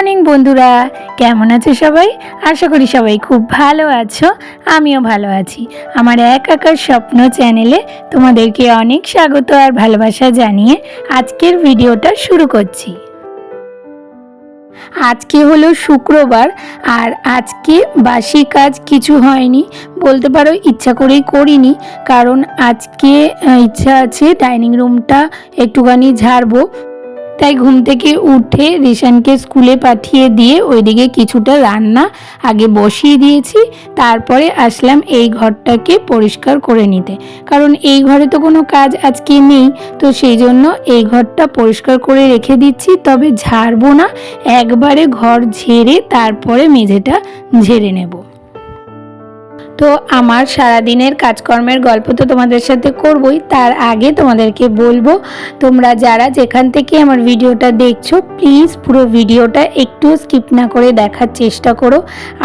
Morning বন্ধুরা, কেমন আছো সবাই? আশা করি সবাই খুব ভালো আছো। আমিও ভালো আছি। আমার এক আকার স্বপ্ন চ্যানেলে তোমাদেরকে অনেক স্বাগত আর ভালোবাসা জানিয়ে আজকের ভিডিওটা শুরু করছি। আজকে হলো শুক্রবার আর আজকে বাসি কাজ কিছু হয়নি, বলতে পারো ইচ্ছা করেই করিনি। কারণ আজকে ইচ্ছা আছে ডাইনিং রুমটা একটুখানি ঝাড়বো। তাই ঘুম থেকে উঠে রিশানকে স্কুলে পাঠিয়ে দিয়ে ওইদিকে কিছুটা রান্না আগে বসিয়ে দিয়েছি। তারপরে আসলাম এই ঘরটাকে পরিষ্কার করে নিতে, কারণ এই ঘরে তো কোনো কাজ আজকে নেই। তো সেই জন্য এই ঘরটা পরিষ্কার করে রেখে দিচ্ছি, তবে ঝাড়বো না, একবারে ঘর ঝেড়ে তারপরে মেঝেটা ঝেড়ে নেব। তো আমার সারাদিনের কাজকর্মের গল্প তো তোমাদের সাথে করবই, তার আগে তোমাদেরকে বলবো তোমরা যারা যেখান থেকে আমার ভিডিওটা দেখছো প্লিজ পুরো ভিডিওটা একটু স্কিপ না করে দেখার চেষ্টা করো।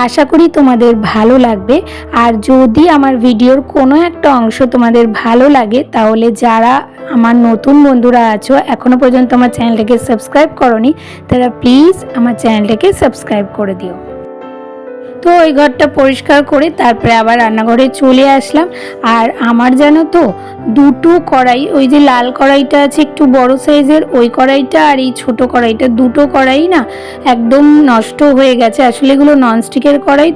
আশা করি তোমাদের ভালো লাগবে। আর যদি আমার ভিডিওর কোনো একটা অংশ তোমাদের ভালো লাগে তাহলে যারা আমার নতুন বন্ধুরা আছো এখনও পর্যন্ত আমার চ্যানেলটাকে সাবস্ক্রাইব করোনি, তারা প্লিজ আমার চ্যানেলটাকে সাবস্ক্রাইব করে দিও। তো ওই ঘরটা পরিষ্কার করে তারপরে আবার রান্নাঘরে চলে আসলাম। আর আমার জানো তো দুটো কড়াই, ওই যে লাল কড়াইটা আছে একটু বড় সাইজের ওই কড়াইটা আর এই ছোট কড়াইটা, দুটো কড়াই না একদম নষ্ট হয়ে গেছে। আসলে এগুলো ননস্টিকের কড়াই,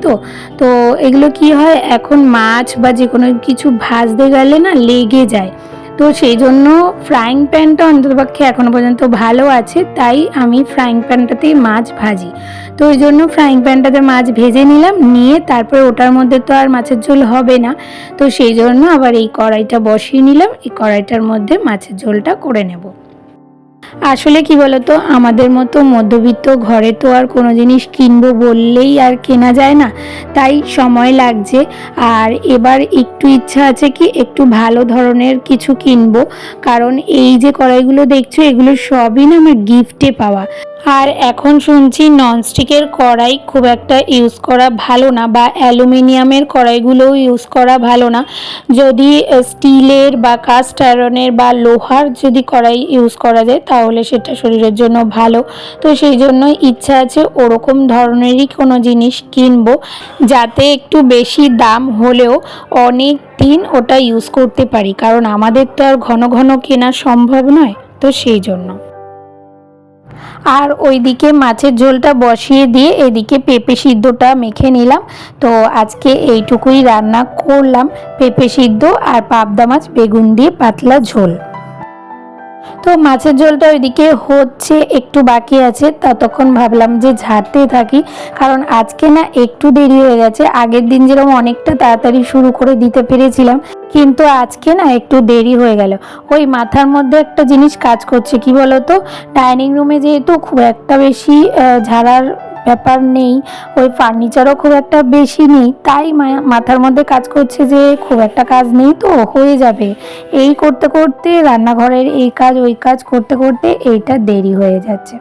তো এগুলো কি হয় এখন মাছ বা যে কোনো কিছু ভাজতে গেলে না লেগে যায়। তো সেই জন্য ফ্রাইং প্যানটা অন্ততপক্ষে এখনও পর্যন্ত ভালো আছে, তাই আমি ফ্রাইং প্যানটাতেই মাছ ভাজি। তো ওই জন্য ফ্রাইং প্যানটাতে মাছ ভেজে নিলাম, নিয়ে তারপরে ওটার মধ্যে তো আর মাছের ঝোল হবে না। তো সেই জন্য আবার এই কড়াইটা বসিয়ে নিলাম, এই কড়াইটার মধ্যে মাছের ঝোলটা করে নেব। আসলে কি বলতো, আমাদের মতো মধ্যবিত্ত ঘরে তো আর কোনো জিনিস কিনবো বললেই আর কেনা যায় না, তাই সময় লাগছে। আর এবার একটু ইচ্ছা আছে কি একটু ভালো ধরনের কিছু কিনবো, কারণ এই যে কড়াইগুলো দেখছো এগুলো সবই না আমার গিফটে পাওয়া। আর এখন শুনছি ননস্টিকের কড়াই খুব একটা ইউজ করা ভালো না, বা অ্যালুমিনিয়ামের কড়াইগুলোও ইউজ করা ভালো না। যদি স্টিলের বা কাস্ট আয়রনের বা লোহার যদি কড়াই ইউজ করা যায় তাহলে সেটা শরীরের জন্য ভালো। তো সেই জন্য ইচ্ছা আছে ওরকম ধরনেরই কোনো জিনিস কিনবো, যাতে একটু বেশি দাম হলেও অনেক দিন ওটা ইউজ করতে পারি, কারণ আমাদের তো আর ঘন ঘন কেনা সম্ভব নয়। তো সেই জন্য আর ওইদিকে মাছের ঝোলটা বসিয়ে দিয়ে এদিকে পেঁপে সিদ্ধটা মেখে নিলাম। তো আজকে এইটুকুই রান্না করলাম, পেঁপে সিদ্ধ আর পাবদা মাছ বেগুন দিয়ে পাতলা ঝোল। তো মাছের ঝোলটা ওইদিকে হচ্ছে, একটু বাকি আছে, ততক্ষণ ভাবলাম যে ঝাড়তে থাকি, কারণ আজকে না একটু দেরি হয়ে গেছে। আগের দিন যেরকম অনেকটা তাড়াতাড়ি শুরু করে দিতে পেরেছিলাম, কিন্তু আজকে না একটু দেরি হয়ে গেল। ওই মাথার মধ্যে একটা জিনিস কাজ করছে, কি বলতো, ডাইনিং রুমে যেহেতু খুব একটা বেশি ঝাড়ার ব্যাপার নেই, ওই ফার্নিচারও খুব একটা বেশি নেই, তাই মাথার মধ্যে কাজ করছে যে খুব একটা কাজ নেই তো হয়ে যাবে। এই করতে করতে রান্নাঘরের এই কাজ ওই কাজ করতে করতে এইটা দেরি হয়ে যাচ্ছে।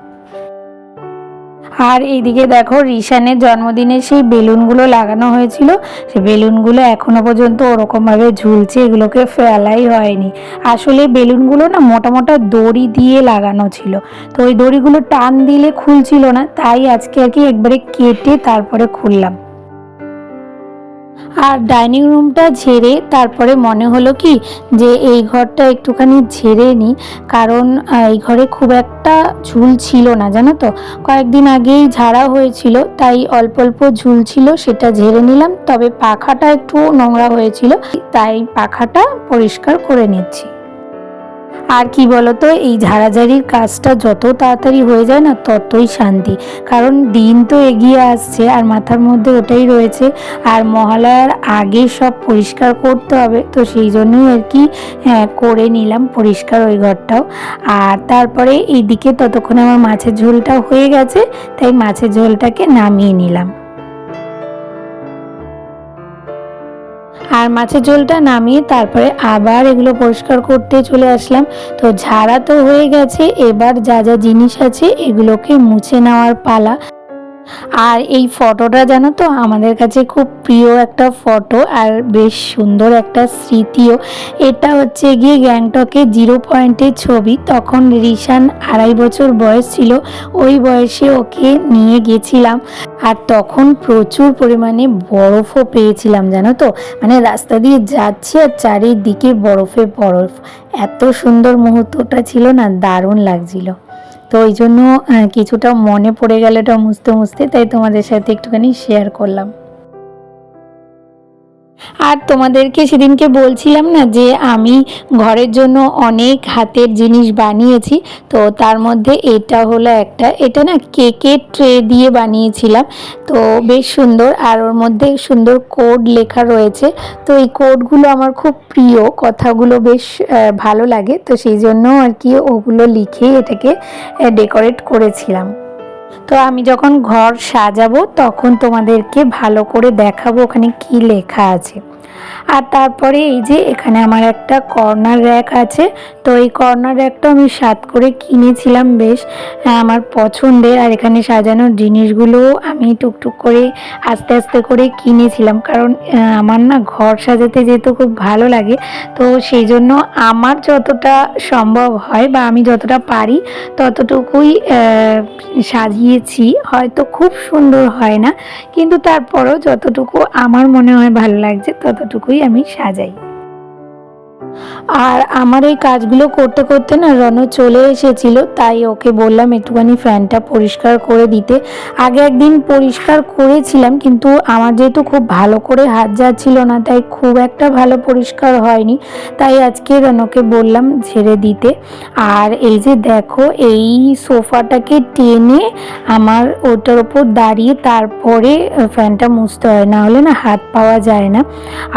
আর এইদিকে দেখো রিশানের জন্মদিনে সেই বেলুনগুলো লাগানো হয়েছিল, সেই বেলুনগুলো এখনো পর্যন্ত ওরকমভাবে ঝুলছে, এগুলোকে ফেলাই হয়নি। আসলে বেলুনগুলো না মোটা মোটা দড়ি দিয়ে লাগানো ছিল, তো ওই দড়িগুলো টান দিলে খুলছিল না, তাই আজকে আর কি একবারে কেটে তারপরে খুললাম। আর ডাইনিং রুমটা ঝেড়ে তারপরে মনে হলো কি যে এই ঘরটা একটুখানি ঝেড়ে নিই, কারণ এই ঘরে খুব একটা ঝুল ছিল না, জানো তো, কয়েকদিন আগেই ঝাড়া হয়েছিল, তাই অল্প অল্প ঝুল ছিল, সেটা ঝেড়ে নিলাম। তবে পাখাটা একটু নোংরা হয়েছিল, তাই পাখাটা পরিষ্কার করে নিচ্ছি। আর কি বলতো, এই ঝাড়াঝাড়ির কাজটা যত তাড়াতাড়ি হয়ে যায় না ততই শান্তি, কারণ দিন তো এগিয়ে আসছে আর মাথার মধ্যে ওটাই রয়েছে, আর মহালয়ার আগে সব পরিষ্কার করতে হবে। তো সেই জন্যই আর কি করে নিলাম পরিষ্কার ওই ঘরটাও। আর তারপরে এইদিকে ততক্ষণে আমার মাছের ঝোলটা হয়ে গেছে, তাই মাছের ঝোলটাকে নামিয়ে নিলাম। আর মাছের ঝোলটা নামিয়ে তারপরে আবার এগুলো পরিষ্কার করতে চলে আসলাম। তো ঝাড়া তো হয়ে গেছে, এবার যা যা জিনিস আছে এগুলোকে মুছে নেওয়ার পালা। আর এই ফটোটা জানো তো আমাদের কাছে খুব প্রিয় একটা ফটো, আর বেশ সুন্দর একটা স্মৃতিও। এটা হচ্ছে গিয়ে গ্যাংটকে 0 পয়েন্টের ছবি। তখন রিশান 2.5 বছর বয়স ছিল, ওই বয়সে ওকে নিয়ে গেছিলাম। আর তখন প্রচুর পরিমাণে বরফও পেয়েছিলাম জানো তো, মানে রাস্তা দিয়ে যাচ্ছি আর চারিদিকে বরফে বরফ। এত সুন্দর মুহূর্তটা ছিল না, দারুণ লাগছিল। তো ওই জন্য কিছুটা মনে পড়ে গেল এটা মুছতে মুছতে, তাই তোমাদের সাথে একটুখানি শেয়ার করলাম। আর তোমাদেরকে সেদিনকে বলছিলাম না যে আমি ঘরের জন্য অনেক হাতের জিনিস বানিয়েছি, তো তার মধ্যে এটা হলো একটা। এটা না কেকের ট্রে দিয়ে বানিয়েছিলাম, তো বেশ সুন্দর, আর ওর মধ্যে সুন্দর কোড লেখা রয়েছে। তো এই কোডগুলো আমার খুব প্রিয়, কথাগুলো বেশ ভালো লাগে, তো সেই জন্য আর কি ওগুলো লিখে এটাকে ডেকোরেট করেছিলাম। তো আমি যখন ঘর সাজাবো তখন তোমাদেরকে ভালো করে দেখাবো ওখানে কি লেখা আছে। আর তারপরে এই যে এখানে আমার একটা কর্নার র্যাক আছে, তো এই কর্নার র্যাকটা আমি 7 করে কিনেছিলাম, বেশ আমার পছন্দের। আর এখানে সাজানোর জিনিসগুলো আমি টুকটুক করে আস্তে আস্তে করে কিনেছিলাম, কারণ আমার না ঘর সাজাতে যেহেতু খুব ভালো লাগে, তো সেই জন্য আমার যতটা সম্ভব হয় বা আমি যতটা পারি ততটুকুই সাজিয়েছি। হয়তো খুব সুন্দর হয় না, কিন্তু তারপরও যতটুকু আমার মনে হয় ভালো লাগছে ততটুকুই আমি সাজাই। আর আমার এই কাজগুলো করতে করতে না রণ চলে এসেছিল, তাই ওকে বললাম একটুখানি ফ্যানটা পরিষ্কার করে দিতে। আগে একদিন পরিষ্কার করেছিলাম, কিন্তু আমার যেহেতু খুব ভালো করে হাত যাচ্ছিল না, তাই খুব একটা ভালো পরিষ্কার হয়নি, তাই আজকে রণকে বললাম ঝেড়ে দিতে। আর এই যে দেখো, এই সোফাটাকে টেনে আমার ওটার ওপর দাঁড়িয়ে তারপরে ফ্যানটা মুছতে হয়, না হলে না হাত পাওয়া যায় না।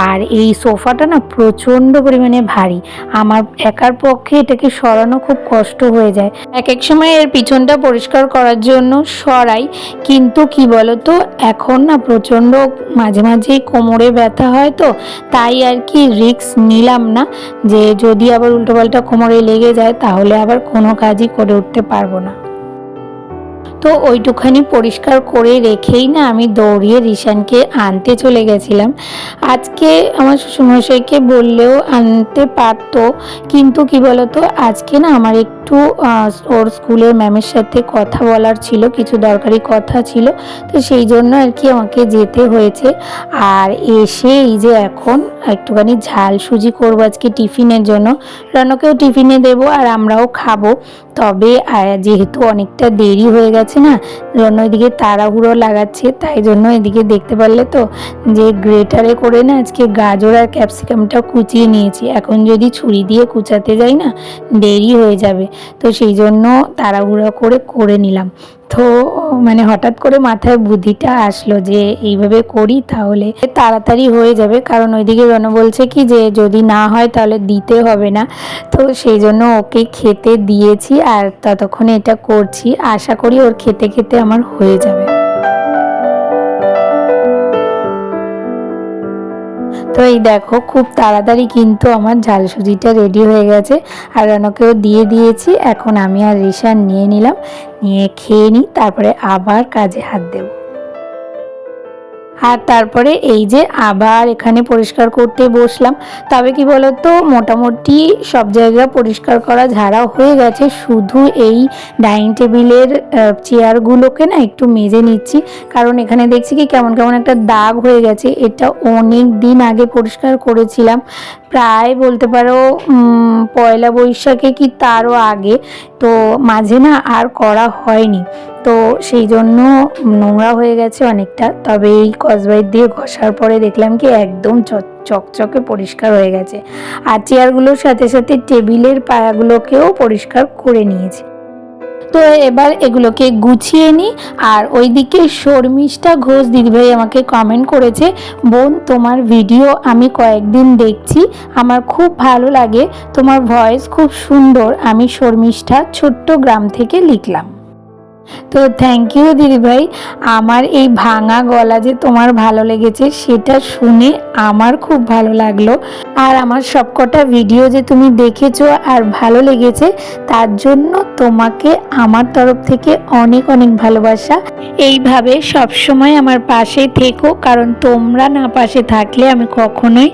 আর এই সোফাটা না প্রচণ্ড পরিমাণে ভারী, আমার একার পক্ষে এটাকে সরানো খুব কষ্ট হয়ে যায়। এক এক সময় এর পিছনটা পরিষ্কার করার জন্য সরাই, কিন্তু কি বলতো এখন না প্রচণ্ড মাঝে মাঝেই কোমরে ব্যথা হয়, তো তাই আর কি রিস্ক নিলাম না যে যদি আবার উল্টোপাল্টা কোমরে লেগে যায় তাহলে আবার কোনো কাজই করে উঠতে পারবো না। তো ওইটুখানি পরিষ্কার করে রেখেই না আমি দৌড়িয়ে রিশানকে আনতে চলে গেছিলাম। আজকে আমার শ্বশুরমশাইকে বললেও আনতে পারতো, কিন্তু কি বলতো আজকে না আমার একটু ওর স্কুলের ম্যামের সাথে কথা বলার ছিল, কিছু দরকারি কথা ছিল, তো সেই জন্য আর কি আমাকে যেতে হয়েছে। আর এসে এই যে এখন একটুখানি ঝাল সুজি করবো আজকে টিফিনের জন্য, রনকেও টিফিনে দেবো আর আমরাও খাবো। তবে যেহেতু অনেকটা দেরি হয়ে গেছে না, জন্য এদিকে তাড়াহুড়ো লাগাচ্ছে, তাই জন্য এদিকে দেখতে পারলে তো যে গ্রেটারে করে না আজকে গাজর আর ক্যাপসিকামটা কুচিয়ে নিয়েছি। এখন যদি ছুরি দিয়ে কুচাতে যাই না দেরি হয়ে যাবে, তো সেই জন্য তাড়াহুড়ো করে নিলাম। তো মানে হঠাৎ করে মাথায় বুদ্ধিটা আসলো যে এইভাবে করি তাহলে তাড়াতাড়ি হয়ে যাবে, কারণ ওইদিকে রণ বলছে কি যে যদি না হয় তাহলে দিতে হবে না, তো সেই জন্য ওকে খেতে দিয়েছি আর ততক্ষণে এটা করছি। আশা করি ওর খেতে খেতে আমার হয়ে যাবে। তো এই দেখো খুব তাড়াতাড়ি কিন্তু আমার ঝাল সুজিটা রেডি হয়ে গেছে, আর রনকেও দিয়ে দিয়েছি। এখন আমি আর রিশান নিয়ে নিলাম, নিয়ে খেয়ে নিই, তারপরে আবার কাজে হাত দেব। আর তারপরে এই যে আবার এখানে পরিষ্কার করতে বসলাম। তবে কি বলতো মোটামুটি সব জায়গা পরিষ্কার করা ঝাড়া হয়ে গেছে, শুধু এই ডাইনিং টেবিলের চেয়ারগুলোকে না একটু মেজে নিচ্ছি, কারণ এখানে দেখছি কি কেমন কেমন একটা দাগ হয়ে গেছে। এটা অনেক দিন আগে পরিষ্কার করেছিলাম, প্রায় বলতে পারো পয়লা বৈশাখে কি তারও আগে, তো মাঝে না আর করা হয়নি, তো সেই জন্য নোংরা হয়ে গেছে অনেকটা। তবে এই স্কচব্রাইট দিয়ে ঘষার পরে দেখলাম কি একদম চকচকে পরিষ্কার হয়ে গেছে। আর চেয়ারগুলোর সাথে সাথে টেবিলের পায়াগুলোকেও পরিষ্কার করে নিয়েছি। তো এবার এগুলোকে গুছিয়ে নিই। আর ওইদিকে শর্মিষ্ঠা ঘোষ দিদিভাই আমাকে কমেন্ট করেছে, বোন তোমার ভিডিও আমি কয়েকদিন দেখছি, আমার খুব ভালো লাগে, তোমার ভয়েস খুব সুন্দর। আমি শর্মিষ্ঠা ছোট্ট গ্রাম থেকে লিখলাম। তো থ্যাংক ইউ দিদিভাই। আমার এই ভাঙা গলা যে তোমার ভালো লেগেছে সেটা শুনে আমার খুব ভালো লাগলো। আর আমার সবকটা ভিডিও যে তুমি দেখেছো আর ভালো লেগেছে, তার জন্য তোমাকে আমার তরফ থেকে অনেক অনেক ভালোবাসা। এইভাবে সবসময় আমার পাশে থেকো, কারণ তোমরা না পাশে থাকলে আমি কখনোই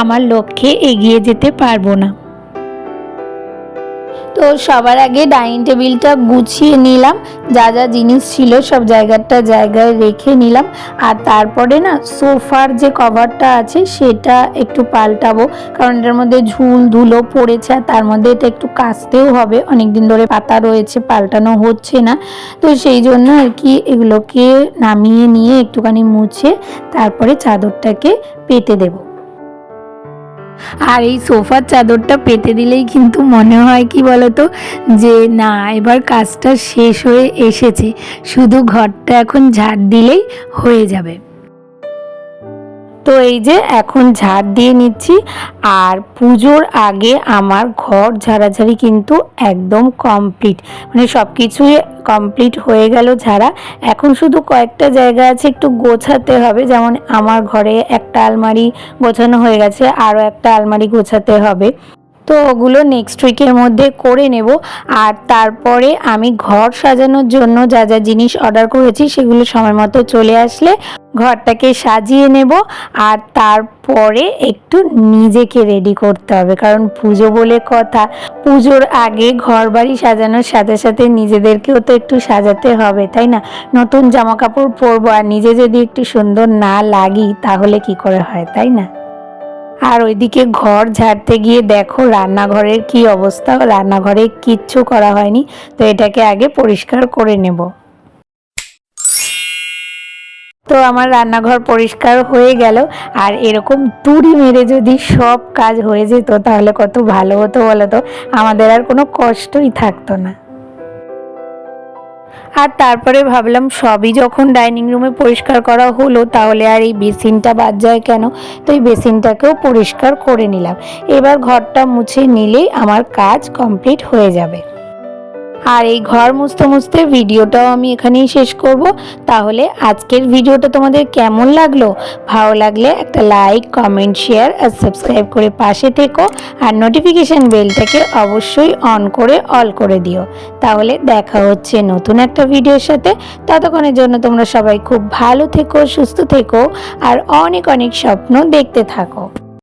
আমার লক্ষ্যে এগিয়ে যেতে পারবো না। তো সবার আগে ডাইনিং টেবিলটা গুছিয়ে নিলাম, যা যা জিনিস ছিল সব জায়গায় রেখে নিলাম। আর তারপরে না সোফার যে কভারটা আছে সেটা একটু পাল্টাবো, কারণ এটার মধ্যে ঝুল ধুলো পড়েছে আর তার মধ্যে এটা একটু কাচতেও হবে, অনেক দিন ধরে পাতা রয়েছে, পাল্টানো হচ্ছে না। তো সেই জন্য আর কি এগুলোকে নামিয়ে নিয়ে একটুখানি মুছে তারপরে চাদরটাকে পেতে দেবো। আর এই সোফার চাদরটা পেতে দিলেই কিন্তু মনে হয় কি বলতো, যে না এবার কাজটা শেষ হয়ে এসেছে, শুধু ঘরটা এখন ঝাড় দিলেই হয়ে যাবে। তো এই যে এখন ঝাড় দিয়ে নিচ্ছি। আর পুজোর আগে আমার ঘর ঝাড়াঝাড়ি কিন্তু একদম কমপ্লিট, মানে সব কিছুই কমপ্লিট হয়ে গেল ঝাড়া। এখন শুধু কয়েকটা জায়গা আছে একটু গোছাতে হবে, যেমন আমার ঘরে একটা আলমারি গোছানো হয়ে গেছে, আরও একটা আলমারি গোছাতে হবে। তো ওগুলো নেক্সট উইকের মধ্যে করে নেব। আর তারপরে আমি ঘর সাজানোর জন্য যা যা জিনিস অর্ডার করেছি সেগুলো সময় মতো চলে আসলে ঘরটাকে সাজিয়ে নেব। আর তারপরে একটু নিজেকে রেডি করতে হবে, কারণ পুজো বলে কথা, পুজোর আগে ঘর বাড়ি সাজানোর সাথে সাথে নিজেদেরকেও তো একটু সাজাতে হবে, তাই না? নতুন জামা কাপড় পরবো আর নিজে যদি একটু সুন্দর না লাগি তাহলে কি করে হয়, তাই না? আর ওইদিকে ঘর ঝাড়তে গিয়ে দেখো রান্নাঘরের কি অবস্থা, রান্নাঘরে কিচ্ছু করা হয়নি। তো এটাকে আগে পরিষ্কার করে নেব। তো আমার রান্নাঘর পরিষ্কার হয়ে গেল। আর এরকম তুড়ি মেরে যদি সব কাজ হয়ে যেত তাহলে কত ভালো হতো বলো তো, আমাদের আর কোনো কষ্টই থাকতো না। আর তারপরে ভাবলাম সবই যখন ডাইনিং রুমে পরিষ্কার করা হলো তাহলে আর এই বেসিনটা বাদ যায় কেন, তো এই বেসিনটাকেও পরিষ্কার করে নিলাম। এবার ঘরটা মুছে নিলেই আমার কাজ কমপ্লিট হয়ে যাবে। আর এই ঘর মুছতে মুছতে ভিডিওটাও আমি এখানেই শেষ করব। তাহলে আজকের ভিডিওটা তোমাদের কেমন লাগলো? ভালো লাগলে একটা লাইক, কমেন্ট, শেয়ার আর সাবস্ক্রাইব করে পাশে থেকো। আর নোটিফিকেশান বেলটাকে অবশ্যই অন করে অল করে দিও। তাহলে দেখা হচ্ছে নতুন একটা ভিডিওর সাথে। ততক্ষণের জন্য তোমরা সবাই খুব ভালো থেকো, সুস্থ থেকো আর অনেক অনেক স্বপ্ন দেখতে থাকো।